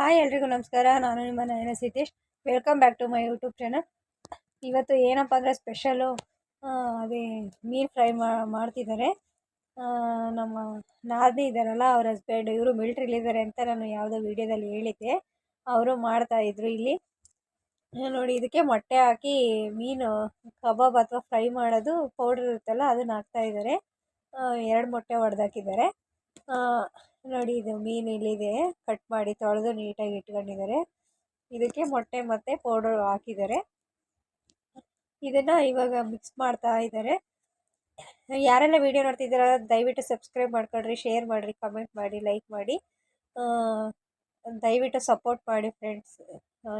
Hi ಎಲ್ರಿಗೂ ನಮಸ್ಕಾರ. ನಾನು ನಿಮ್ಮ Nayana Sitesh. Welcome back to my YouTube channel. ಇವತ್ತು ಏನಪ್ಪ ಅಂದರೆ ಸ್ಪೆಷಲು ಅದೇ ಮೀನು ಫ್ರೈ ಮಾಡ್ತಿದ್ದಾರೆ. ನಮ್ಮ ನಾದಿನಿ ಇದ್ದಾರಲ್ಲ, ಅವ್ರ ಹಸ್ಬೆಂಡ್, ಇವರು ಮಿಲ್ಟ್ರಿಲಿದ್ದಾರೆ ಅಂತ ನಾನು ಯಾವುದೋ ವೀಡಿಯೋದಲ್ಲಿ ಹೇಳಿದ್ದೆ. ಅವರು ಮಾಡ್ತಾಯಿದ್ರು. ಇಲ್ಲಿ ನೋಡಿ, ಇದಕ್ಕೆ ಮೊಟ್ಟೆ ಹಾಕಿ ಮೀನು ಕಬಾಬ್ ಅಥವಾ ಫ್ರೈ ಮಾಡೋದು ಪೌಡ್ರ್ ಇರುತ್ತಲ್ಲ, ಅದನ್ನು ಹಾಕ್ತಾಯಿದ್ದಾರೆ. 2 ಮೊಟ್ಟೆ ಒಡೆದಾಕಿದ್ದಾರೆ. ನೋಡಿ, ಇದು ಮೀನು ಇಲ್ಲಿದೆ, ಕಟ್ ಮಾಡಿ ತೊಳೆದು ನೀಟಾಗಿ ಇಟ್ಕೊಂಡಿದ್ದಾರೆ. ಇದಕ್ಕೆ ಮೊಟ್ಟೆ ಮತ್ತು ಪೌಡರ್ ಹಾಕಿದ್ದಾರೆ. ಇದನ್ನು ಇವಾಗ ಮಿಕ್ಸ್ ಮಾಡ್ತಾ ಇದ್ದಾರೆ. ಯಾರೆಲ್ಲ ವೀಡಿಯೋ ನೋಡ್ತಿದ್ದೀರಾ ದಯವಿಟ್ಟು ಸಬ್ಸ್ಕ್ರೈಬ್ ಮಾಡ್ಕೊಳ್ರಿ, ಶೇರ್ ಮಾಡಿರಿ, ಕಮೆಂಟ್ ಮಾಡಿ, ಲೈಕ್ ಮಾಡಿ. ದಯವಿಟ್ಟು ಸಪೋರ್ಟ್ ಮಾಡಿ ಫ್ರೆಂಡ್ಸ್.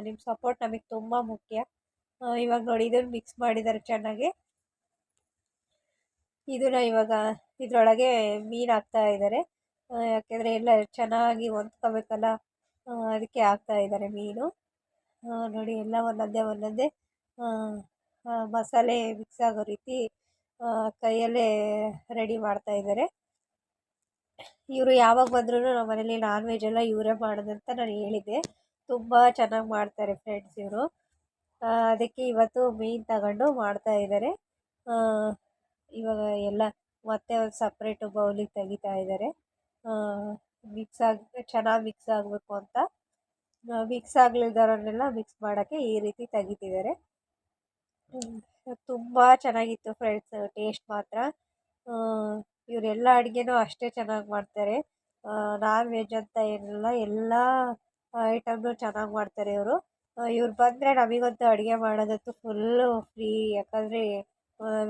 ನಿಮ್ಮ ಸಪೋರ್ಟ್ ನಮಗೆ ತುಂಬ ಮುಖ್ಯ. ಇವಾಗ ನೋಡಿ, ಇದನ್ನು ಮಿಕ್ಸ್ ಮಾಡಿದ್ದಾರೆ ಚೆನ್ನಾಗಿ. ಇದನ್ನು ಇವಾಗ ಇದರೊಳಗೆ ಮೀನು ಹಾಕ್ತಾ ಇದ್ದಾರೆ. ಯಾಕೆಂದರೆ ಎಲ್ಲ ಚೆನ್ನಾಗಿ ಹೊಂದ್ಕೋಬೇಕಲ್ಲ, ಅದಕ್ಕೆ ಹಾಕ್ತಾ ಇದ್ದಾರೆ ಮೀನು. ನೋಡಿ, ಎಲ್ಲ ಒಂದೊಂದೇ ಮಸಾಲೆ ಮಿಕ್ಸ್ ಆಗೋ ರೀತಿ ಕೈಯಲ್ಲೇ ರೆಡಿ ಮಾಡ್ತಾ ಇದ್ದಾರೆ. ಇವರು ಯಾವಾಗ ಬಂದ್ರೂ ನಮ್ಮ ಮನೇಲಿ ನಾನ್ ವೆಜ್ ಎಲ್ಲ ಇವರೇ ಮಾಡೋದಂತ ನಾನು ಹೇಳಿದ್ದೆ. ತುಂಬ ಚೆನ್ನಾಗಿ ಮಾಡ್ತಾರೆ ಫ್ರೆಂಡ್ಸ್ ಇವರು. ಅದಕ್ಕೆ ಇವತ್ತು ಮೀನು ತಗೊಂಡು ಮಾಡ್ತಾ ಇದ್ದಾರೆ. ಇವಾಗ ಎಲ್ಲ ಮತ್ತೆ ಒಂದು ಸಪ್ರೇಟು ಬೌಲಿಗೆ ತೆಗಿತಾ ಇದ್ದಾರೆ. ಚೆನ್ನಾಗಿ ಮಿಕ್ಸ್ ಆಗಬೇಕು ಅಂತ. ಮಿಕ್ಸ್ ಆಗಲಿದ್ದವರನ್ನೆಲ್ಲ ಮಿಕ್ಸ್ ಮಾಡೋಕ್ಕೆ ಈ ರೀತಿ ತೆಗಿತಿದ್ದಾರೆ. ತುಂಬ ಚೆನ್ನಾಗಿತ್ತು ಫ್ರೆಂಡ್ಸ್, ಟೇಸ್ಟ್ ಮಾತ್ರ. ಇವರೆಲ್ಲ ಅಡುಗೆನೂ ಅಷ್ಟೇ ಚೆನ್ನಾಗಿ ಮಾಡ್ತಾರೆ. ನಾನ್ ವೆಜ್ ಅಂತ ಏನಿಲ್ಲ, ಎಲ್ಲ ಐಟಮ್ನು ಚೆನ್ನಾಗಿ ಮಾಡ್ತಾರೆ ಇವರು. ಇವ್ರು ಬಂದರೆ ನಮಗಂತೂ ಅಡುಗೆ ಮಾಡೋದಂತೂ ಫುಲ್ಲು ಫ್ರೀ. ಯಾಕಂದರೆ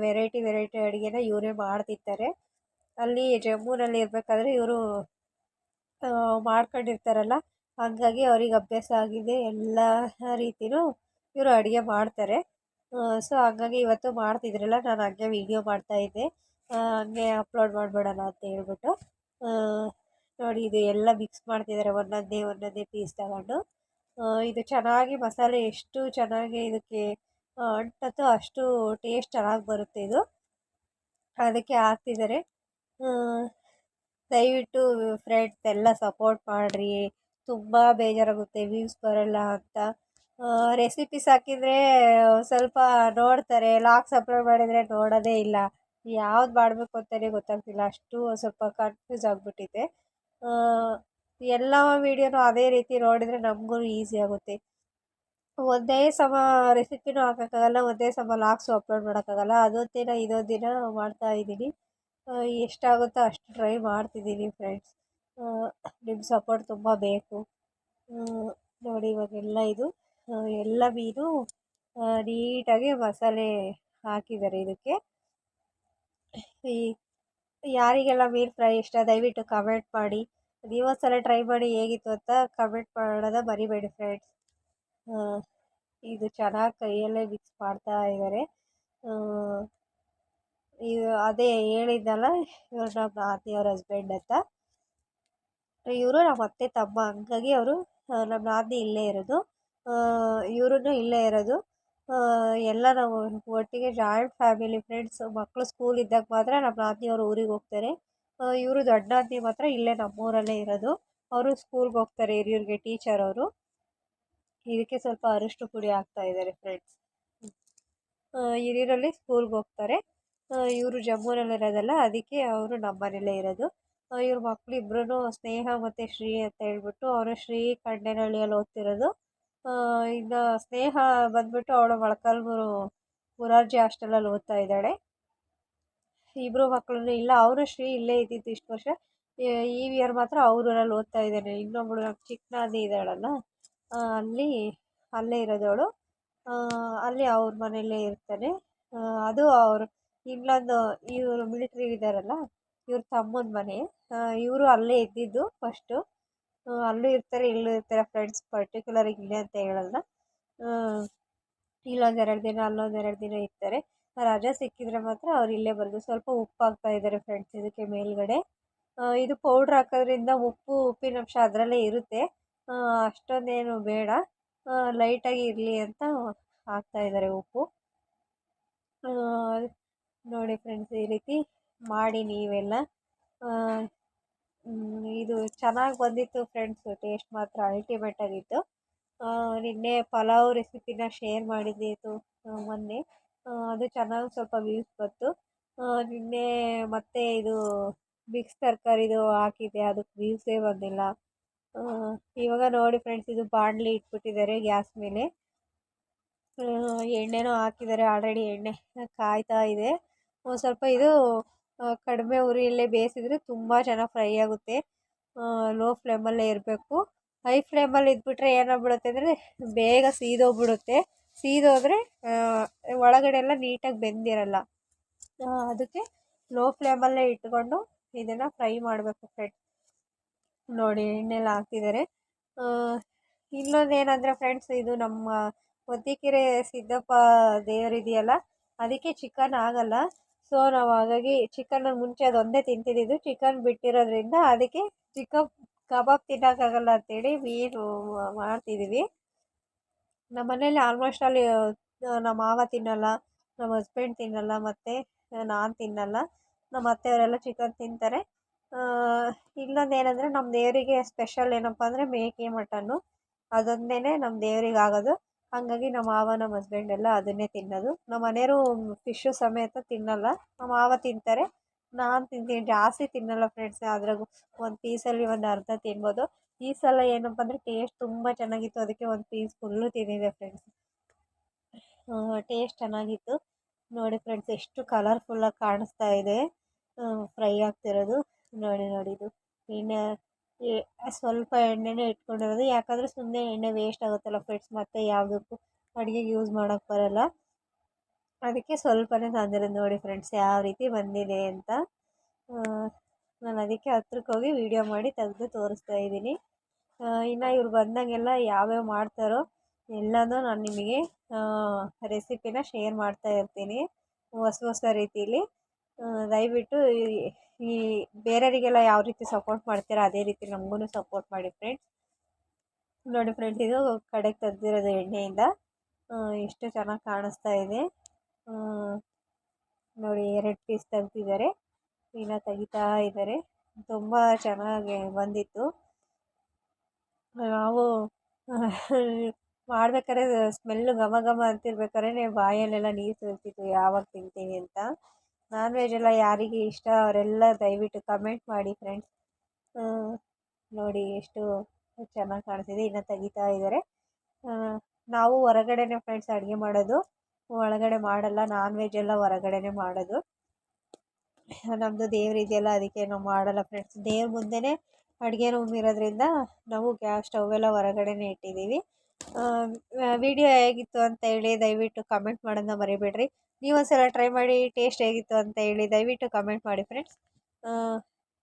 ವೆರೈಟಿ ಅಡುಗೆನ ಇವರೇ ಮಾಡ್ತಿರ್ತಾರೆ. ಅಲ್ಲಿ ಜಮ್ಮುನಲ್ಲಿ ಇರಬೇಕಾದ್ರೆ ಇವರು ಮಾಡ್ಕೊಂಡಿರ್ತಾರಲ್ಲ, ಹಾಗಾಗಿ ಅವ್ರಿಗೆ ಅಭ್ಯಾಸ ಆಗಿದೆ. ಎಲ್ಲ ರೀತಿಯೂ ಇವರು ಅಡುಗೆ ಮಾಡ್ತಾರೆ. ಸೊ ಹಾಗಾಗಿ ಇವತ್ತು ಮಾಡ್ತಿದ್ರಲ್ಲ, ನಾನು ಹಾಗೆ ವೀಡಿಯೋ ಮಾಡ್ತಾಯಿದ್ದೆ. ಹಂಗೆ ಅಪ್ಲೋಡ್ ಮಾಡಿಬಿಡೋಣ ಅಂತ ಹೇಳ್ಬಿಟ್ಟು. ನೋಡಿ, ಇದು ಎಲ್ಲ ಮಿಕ್ಸ್ ಮಾಡ್ತಿದ್ದಾರೆ ಒಂದೊಂದೇ ಪೀಸ್ ತಗೊಂಡು. ಇದು ಚೆನ್ನಾಗಿ ಮಸಾಲೆ ಎಷ್ಟು ಚೆನ್ನಾಗಿ ಇದಕ್ಕೆ ಅಂಟತ್ತೋ ಅಷ್ಟು ಟೇಸ್ಟ್ ಚೆನ್ನಾಗಿ ಬರುತ್ತೆ ಇದು. ಅದಕ್ಕೆ ಹಾಕ್ತಿದ್ದಾರೆ. ದಯವಿಟ್ಟು ಫ್ರೆಂಡ್ಸ್ ಎಲ್ಲ ಸಪೋರ್ಟ್ ಮಾಡಿರಿ. ತುಂಬ ಬೇಜಾರಾಗುತ್ತೆ ವ್ಯೂಸ್ ಬರೋಲ್ಲ ಅಂತ. ರೆಸಿಪೀಸ್ ಹಾಕಿದರೆ ಸ್ವಲ್ಪ ನೋಡ್ತಾರೆ, ಲಾಗ್ಸ್ ಅಪ್ಲೋಡ್ ಮಾಡಿದರೆ ನೋಡೋದೇ ಇಲ್ಲ. ಯಾವ್ದು ಮಾಡಬೇಕು ಅಂತಲೇ ಗೊತ್ತಾಗ್ತಿಲ್ಲ, ಅಷ್ಟು ಸ್ವಲ್ಪ ಕನ್ಫ್ಯೂಸ್ ಆಗಿಬಿಟ್ಟಿದೆ. ಎಲ್ಲ ವೀಡಿಯೋನೂ ಅದೇ ರೀತಿ ನೋಡಿದರೆ ನಮಗೂ ಈಸಿ ಆಗುತ್ತೆ. ಒಂದೇ ಸಮ ರೆಸಿಪಿನೂ ಹಾಕೋಕ್ಕಾಗಲ್ಲ, ಒಂದೇ ಸಮ ಲಾಗ್ಸು ಅಪ್ಲೋಡ್ ಮಾಡೋಕ್ಕಾಗಲ್ಲ. ಅದೊಂದು ದಿನ ಇದೊಂದು ದಿನ ಮಾಡ್ತಾಯಿದ್ದೀನಿ. ಎಷ್ಟಾಗುತ್ತೋ ಅಷ್ಟು ಟ್ರೈ ಮಾಡ್ತಿದ್ದೀನಿ ಫ್ರೆಂಡ್ಸ್. ನಿಮ್ಮ ಸಪೋರ್ಟ್ ತುಂಬ ಬೇಕು. ನೋಡಿ, ಇವಾಗೆಲ್ಲ ಇದು ಎಲ್ಲ ಮೀನು ನೀಟಾಗಿ ಮಸಾಲೆ ಹಾಕಿದ್ದಾರೆ ಇದಕ್ಕೆ. ಯಾರಿಗೆಲ್ಲ ಮೀನು ಫ್ರೈ ಇಷ್ಟ ದಯವಿಟ್ಟು ಕಮೆಂಟ್ ಮಾಡಿ. ನೀವೊಂದ್ಸಲ ಟ್ರೈ ಮಾಡಿ ಹೇಗಿತ್ತು ಅಂತ ಕಮೆಂಟ್ ಮಾಡೋದ ಮರಿಬೇಡಿ ಫ್ರೆಂಡ್ಸ್. ಇದು ಚೆನ್ನಾಗಿ ಕೈಯಲ್ಲೇ ಮಿಕ್ಸ್ ಮಾಡ್ತಾ ಇದ್ದಾರೆ. ಅದೇ ಹೇಳಿದ್ದಲ್ಲ, ಇವ್ರು ನಮ್ಮ ನಾದಿನಿಯವ್ರ ಹಸ್ಬೆಂಡ್ ಅಂತ. ಇವರು ನಮ್ಮ ಅತ್ತೆ ತಮ್ಮ, ಹಂಗಾಗಿ ಅವರು ನಮ್ಮ ನಾದಿನಿ ಇಲ್ಲೇ ಇರೋದು, ಇವ್ರೂ ಇಲ್ಲೇ ಇರೋದು. ಎಲ್ಲ ನಾವು ಒಟ್ಟಿಗೆ ಜಾಯಿಂಟ್ ಫ್ಯಾಮಿಲಿ ಫ್ರೆಂಡ್ಸ್. ಮಕ್ಕಳು ಸ್ಕೂಲ್ ಇದ್ದಾಗ ಮಾತ್ರ ನಮ್ಮ ನಾದಿನಿಯವರು ಊರಿಗೆ ಹೋಗ್ತಾರೆ. ಇವರು ದೊಡ್ಡ ನಾದಿನಿ ಮಾತ್ರ ಇಲ್ಲೇ ನಮ್ಮೂರಲ್ಲೇ ಇರೋದು. ಅವರು ಸ್ಕೂಲ್ಗೆ ಹೋಗ್ತಾರೆ, ಹಿರಿಯೂರಿಗೆ ಟೀಚರ್ ಅವರು. ಇದಕ್ಕೆ ಸ್ವಲ್ಪ ಅರಿಶಿನ ಪುಡಿ ಹಾಕ್ತಾ ಇದ್ದಾರೆ ಫ್ರೆಂಡ್ಸ್. ಹಿರಿಯೂರಲ್ಲಿ ಸ್ಕೂಲ್ಗೆ ಹೋಗ್ತಾರೆ, ಇವರು ಜಮ್ಮುನಲ್ಲಿರೋದಲ್ಲ, ಅದಕ್ಕೆ ಅವರು ನಮ್ಮ ಮನೇಲೇ ಇರೋದು. ಇವ್ರ ಮಕ್ಕಳು ಇಬ್ಬರೂ ಸ್ನೇಹ ಮತ್ತು ಶ್ರೀ ಅಂತ ಹೇಳ್ಬಿಟ್ಟು, ಅವರು ಶ್ರೀ ಕಂಡೇನಹಳ್ಳಿಯಲ್ಲಿ ಓದ್ತಿರೋದು. ಇನ್ನು ಸ್ನೇಹ ಬಂದ್ಬಿಟ್ಟು ಅವಳು ಮೊಳಕಾಲ್ಮೂರು ಮುರಾರ್ಜಿ ಹಾಸ್ಟೆಲಲ್ಲಿ ಓದ್ತಾ ಇದ್ದಾಳೆ. ಇಬ್ಬರು ಮಕ್ಕಳು ಇಲ್ಲ, ಅವರು ಶ್ರೀ ಇಲ್ಲೇ ಇದ್ದಿದ್ದು ಇಷ್ಟು ವರ್ಷ. ಈ ಇಯರ್ ಮಾತ್ರ ಅವ್ರೂರಲ್ಲಿ ಓದ್ತಾ ಇದ್ದಾನೆ. ಇನ್ನೊಬ್ಬಳು ನಮ್ಮ ಚಿಕ್ಕ ನಾದಿ ಇದ್ದಾಳಲ್ಲ, ಅಲ್ಲೇ ಇರೋದವಳು. ಅಲ್ಲಿ ಅವ್ರ ಮನೆಯಲ್ಲೇ ಇರ್ತಾನೆ. ಅದು ಅವರು ಇನ್ನೊಂದು ಇವರು ಮಿಲಿಟ್ರಿ ಇದ್ದಾರಲ್ಲ, ಇವ್ರ ತಮ್ಮನ ಮನೆ. ಇವರು ಅಲ್ಲೇ ಇದ್ದಿದ್ದು ಫಸ್ಟು. ಅಲ್ಲೂ ಇರ್ತಾರೆ, ಇಲ್ಲೂ ಇರ್ತಾರೆ ಫ್ರೆಂಡ್ಸ್. ಪರ್ಟಿಕ್ಯುಲರಾಗಿ ಇಲ್ಲೇ ಅಂತ ಹೇಳಲ್ಲ. ಇಲ್ಲೊಂದೆರಡು ದಿನ ಅಲ್ಲೊಂದೆರಡು ದಿನ ಇರ್ತಾರೆ. ರಜೆ ಸಿಕ್ಕಿದ್ರೆ ಮಾತ್ರ ಅವ್ರು ಇಲ್ಲೇ ಬರೋದು. ಸ್ವಲ್ಪ ಉಪ್ಪು ಹಾಕ್ತಾ ಇದ್ದಾರೆ ಫ್ರೆಂಡ್ಸ್ ಇದಕ್ಕೆ ಮೇಲ್ಗಡೆ. ಇದು ಪೌಡ್ರ್ ಹಾಕೋದ್ರಿಂದ ಉಪ್ಪಿನಂಶ ಅದರಲ್ಲೇ ಇರುತ್ತೆ. ಅಷ್ಟೊಂದೇನು ಬೇಡ, ಲೈಟಾಗಿ ಇರಲಿ ಅಂತ ಹಾಕ್ತಾ ಇದ್ದಾರೆ ಉಪ್ಪು. ನೋಡಿ ಫ್ರೆಂಡ್ಸ್, ಈ ರೀತಿ ಮಾಡಿ ನೀವೆಲ್ಲ. ಇದು ಚೆನ್ನಾಗಿ ಬಂದಿತ್ತು ಫ್ರೆಂಡ್ಸ್. ಟೇಸ್ಟ್ ಮಾತ್ರ ಅಲ್ಟಿಮೇಟ್ ಆಗಿತ್ತು. ನಿನ್ನೆ ಪಲಾವ್ ರೆಸಿಪಿನ ಶೇರ್ ಮಾಡಿದ್ದಿತ್ತು ಮೊನ್ನೆ. ಅದು ಚೆನ್ನಾಗಿ ಸ್ವಲ್ಪ ವ್ಯೂಸ್ ಬಂತು. ನಿನ್ನೆ ಮತ್ತೆ ಇದು ಮಿಕ್ಸ್ ತರಕಾರಿದು ಹಾಕಿದ್ದೆ, ಅದಕ್ಕೆ ವ್ಯೂಸೇ ಬಂದಿಲ್ಲ. ಇವಾಗ ನೋಡಿ ಫ್ರೆಂಡ್ಸ್, ಇದು ಬಾಣಲಿ ಇಟ್ಬಿಟ್ಟಿದ್ದಾರೆ ಗ್ಯಾಸ್ ಮೇಲೆ. ಎಣ್ಣೆನೂ ಹಾಕಿದ್ದಾರೆ ಆಲ್ರೆಡಿ. ಎಣ್ಣೆ ಕಾಯ್ತಾ ಇದೆ. ಒಂದು ಸ್ವಲ್ಪ ಇದು ಕಡಿಮೆ ಉರಿಯಲ್ಲೇ ಬೇಯಿಸಿದ್ರೆ ತುಂಬ ಚೆನ್ನಾಗಿ ಫ್ರೈ ಆಗುತ್ತೆ. ಲೋ ಫ್ಲೇಮಲ್ಲೇ ಇರಬೇಕು. ಹೈ ಫ್ಲೇಮಲ್ಲಿ ಇದ್ಬಿಟ್ರೆ ಏನಾಗ್ಬಿಡುತ್ತೆ ಅಂದರೆ ಬೇಗ ಸೀದೋಗ್ಬಿಡುತ್ತೆ. ಸೀದೋದ್ರೆ ಒಳಗಡೆ ಎಲ್ಲ ನೀಟಾಗಿ ಬೆಂದಿರಲ್ಲ. ಅದಕ್ಕೆ ಲೋ ಫ್ಲೇಮಲ್ಲೇ ಇಟ್ಕೊಂಡು ಇದನ್ನು ಫ್ರೈ ಮಾಡಬೇಕು ಫ್ರೆಂಡ್ಸ್. ನೋಡಿ ಎಣ್ಣೆಲ್ಲ ಹಾಕ್ತಿದ್ದಾರೆ. ಇನ್ನೊಂದೇನಂದರೆ ಫ್ರೆಂಡ್ಸ್, ಇದು ನಮ್ಮ ಹೊದಿಕೆರೆ ಸಿದ್ದಪ್ಪ ದೇವರಿದೆಯಲ್ಲ, ಅದಕ್ಕೆ ಚಿಕನ್ ಆಗಲ್ಲ. ಸೊ ನಾವು ಹಾಗಾಗಿ ಚಿಕನ್ ಮುಂಚೆ ಅದೊಂದೇ ತಿಂತಿದ್ದು. ಚಿಕನ್ ಬಿಟ್ಟಿರೋದ್ರಿಂದ ಅದಕ್ಕೆ ಚಿಕನ್ ಕಬಾಬ್ ತಿನ್ನೋಕ್ಕಾಗಲ್ಲ ಅಂತೇಳಿ ಮೀನು ಮಾಡ್ತಿದ್ದೀವಿ. ನಮ್ಮ ಮನೇಲಿ ಆಲ್ಮೋಸ್ಟ್ ಅಲ್ಲಿ ನಮ್ಮ ಮಾವ ತಿನ್ನಲ್ಲ, ನಮ್ಮ ಹಸ್ಬೆಂಡ್ ತಿನ್ನಲ್ಲ, ಮತ್ತು ನಾನು ತಿನ್ನಲ್ಲ. ನಮ್ಮ ಅತ್ತೆಯವರೆಲ್ಲ ಚಿಕನ್ ತಿಂತಾರೆ. ಇನ್ನೊಂದೇನೆಂದರೆ ನಮ್ಮ ದೇವರಿಗೆ ಸ್ಪೆಷಲ್ ಏನಪ್ಪ ಅಂದರೆ ಮೇಕೆ ಮಟನ್ನು. ಅದೊಂದೇ ನಮ್ಮ ದೇವ್ರಿಗೆ ಆಗೋದು. ಹಾಗಾಗಿ ನಮ್ಮ ಮಾವ ನಮ್ಮ ಹಸ್ಬೆಂಡ್ ಎಲ್ಲ ಅದನ್ನೇ ತಿನ್ನೋದು. ನಮ್ಮ ಮನೆಯವರು ಫಿಶ್ಶು ಸಮೇತ ತಿನ್ನಲ್ಲ. ನಮ್ಮ ಮಾವ ತಿಂತಾರೆ, ನಾನು ತಿಂತೀನಿ. ಜಾಸ್ತಿ ತಿನ್ನಲ್ಲ ಫ್ರೆಂಡ್ಸ್. ಅದ್ರಾಗೂ ಒಂದು ಪೀಸಲ್ಲಿ ಒಂದು ಅರ್ಧ ತಿನ್ಬೋದು. ಈ ಸಲ ಏನಪ್ಪ ಅಂದರೆ ಟೇಸ್ಟ್ ತುಂಬ ಚೆನ್ನಾಗಿತ್ತು, ಅದಕ್ಕೆ ಒಂದು ಪೀಸ್ ಫುಲ್ಲು ತಿಂದಿದೆ ಫ್ರೆಂಡ್ಸ್. ಟೇಸ್ಟ್ ಚೆನ್ನಾಗಿತ್ತು. ನೋಡಿ ಫ್ರೆಂಡ್ಸ್, ಎಷ್ಟು ಕಲರ್ಫುಲ್ಲಾಗಿ ಕಾಣಿಸ್ತಾ ಇದೆ ಫ್ರೈ ಆಗ್ತಿರೋದು. ನೋಡಿ ಇದು ಎಣ್ಣೆ ಸ್ವಲ್ಪ ಎಣ್ಣೆನೇ ಇಟ್ಕೊಂಡಿರೋದು. ಯಾಕಂದರೆ ಸುಮ್ಮನೆ ಎಣ್ಣೆ ವೇಸ್ಟ್ ಆಗುತ್ತಲ್ಲ ಫ್ರೆಂಡ್ಸ್, ಮತ್ತು ಯಾವುದಕ್ಕೂ ಅಡುಗೆಗೆ ಯೂಸ್ ಮಾಡೋಕ್ಕೆ ಬರೋಲ್ಲ. ಅದಕ್ಕೆ ಸ್ವಲ್ಪನೇ ತಂದಿರೋದು. ನೋಡಿ ಫ್ರೆಂಡ್ಸ್ ಯಾವ ರೀತಿ ಬಂದಿದೆ ಅಂತ. ನಾನು ಅದಕ್ಕೆ ಹತ್ರಕ್ಕೆ ಹೋಗಿ ವೀಡಿಯೋ ಮಾಡಿ ತೆಗೆದು ತೋರಿಸ್ತಾ ಇದ್ದೀನಿ. ಇನ್ನು ಇವ್ರು ಬಂದಾಗೆಲ್ಲ ಯಾವ್ಯಾವ ಮಾಡ್ತಾರೋ ಎಲ್ಲನೂ ನಾನು ನಿಮಗೆ ರೆಸಿಪಿನ ಶೇರ್ ಮಾಡ್ತಾ ಇರ್ತೀನಿ ಹೊಸ ರೀತಿಲಿ. ದಯವಿಟ್ಟು ಈ ಬೇರೆಯವರಿಗೆಲ್ಲ ಯಾವ ರೀತಿ ಸಪೋರ್ಟ್ ಮಾಡ್ತೀರಾ ಅದೇ ರೀತಿ ನಮಗೂ ಸಪೋರ್ಟ್ ಮಾಡಿ ಫ್ರೆಂಡ್ಸ್. ನೋಡಿ ಫ್ರೆಂಡ್ಸ್, ಇದು ಕಡೆಗೆ ತೆಗ್ದಿರೋದು ಎಣ್ಣೆಯಿಂದ. ಎಷ್ಟು ಚೆನ್ನಾಗಿ ಕಾಣಿಸ್ತಾ ಇದೆ ನೋಡಿ. 2 ಪೀಸ್ ತೆಗ್ದಿದ್ದಾರೆ, ಇನ್ನು ತೆಗಿತಾ ಇದ್ದಾರೆ. ತುಂಬ ಚೆನ್ನಾಗಿ ಬಂದಿತ್ತು. ನಾವು ಮಾಡ್ಬೇಕಾದ್ರೆ ಸ್ಮೆಲ್ಲು ಘಮ ಘಮ ಅಂತಿರ್ಬೇಕಾದ್ರೆ ಬಾಯಲ್ಲೆಲ್ಲ ನೀರು ಸುರಿತಿತ್ತು ಯಾವಾಗ ತಿಂತೀವಿ ಅಂತ. ನಾನ್ ವೆಜ್ ಎಲ್ಲ ಯಾರಿಗೆ ಇಷ್ಟ ಅವರೆಲ್ಲ ದಯವಿಟ್ಟು ಕಮೆಂಟ್ ಮಾಡಿ ಫ್ರೆಂಡ್ಸ್. ನೋಡಿ ಎಷ್ಟು ಚೆನ್ನಾಗಿ ಕಾಣಿಸ್ತಿದೆ. ಇನ್ನು ತೆಗಿತಾ ಇದ್ದಾರೆ. ನಾವು ಹೊರಗಡೆನೇ ಫ್ರೆಂಡ್ಸ್ ಅಡುಗೆ ಮಾಡೋದು, ಒಳಗಡೆ ಮಾಡಲ್ಲ. ನಾನ್ ವೆಜ್ ಎಲ್ಲ ಹೊರಗಡೆನೇ ಮಾಡೋದು. ನಮ್ಮದು ದೇವ್ರು ಇದೆಯಲ್ಲ, ಅದಕ್ಕೆ ನಾವು ಮಾಡಲ್ಲ ಫ್ರೆಂಡ್ಸ್. ದೇವ್ರ ಮುಂದೆನೇ ಅಡುಗೆ ರೂಮ್ ಇರೋದ್ರಿಂದ ನಾವು ಗ್ಯಾಸ್ ಸ್ಟವೆಲ್ಲ ಹೊರಗಡೆನೇ ಇಟ್ಟಿದ್ದೀವಿ. ವಿಡಿಯೋ ಹೇಗಿತ್ತು ಅಂತ ಹೇಳಿ ದಯವಿಟ್ಟು ಕಮೆಂಟ್ ಮಾಡೋದನ್ನ ಮರಿಬೇಡ್ರಿ. ನೀವೊಂದ್ಸಲ ಟ್ರೈ ಮಾಡಿ ಟೇಸ್ಟ್ ಹೇಗಿತ್ತು ಅಂತ ಹೇಳಿ ದಯವಿಟ್ಟು ಕಮೆಂಟ್ ಮಾಡಿ ಫ್ರೆಂಡ್ಸ್.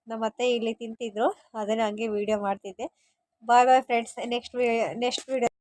ನಮ್ಮ ಅತ್ತೆ ಇಲ್ಲಿ ತಿಂತಿದ್ರು, ಅದನ್ನು ಹಂಗೆ ವೀಡಿಯೋ ಮಾಡ್ತಿದ್ದೆ. Bye friends. Next video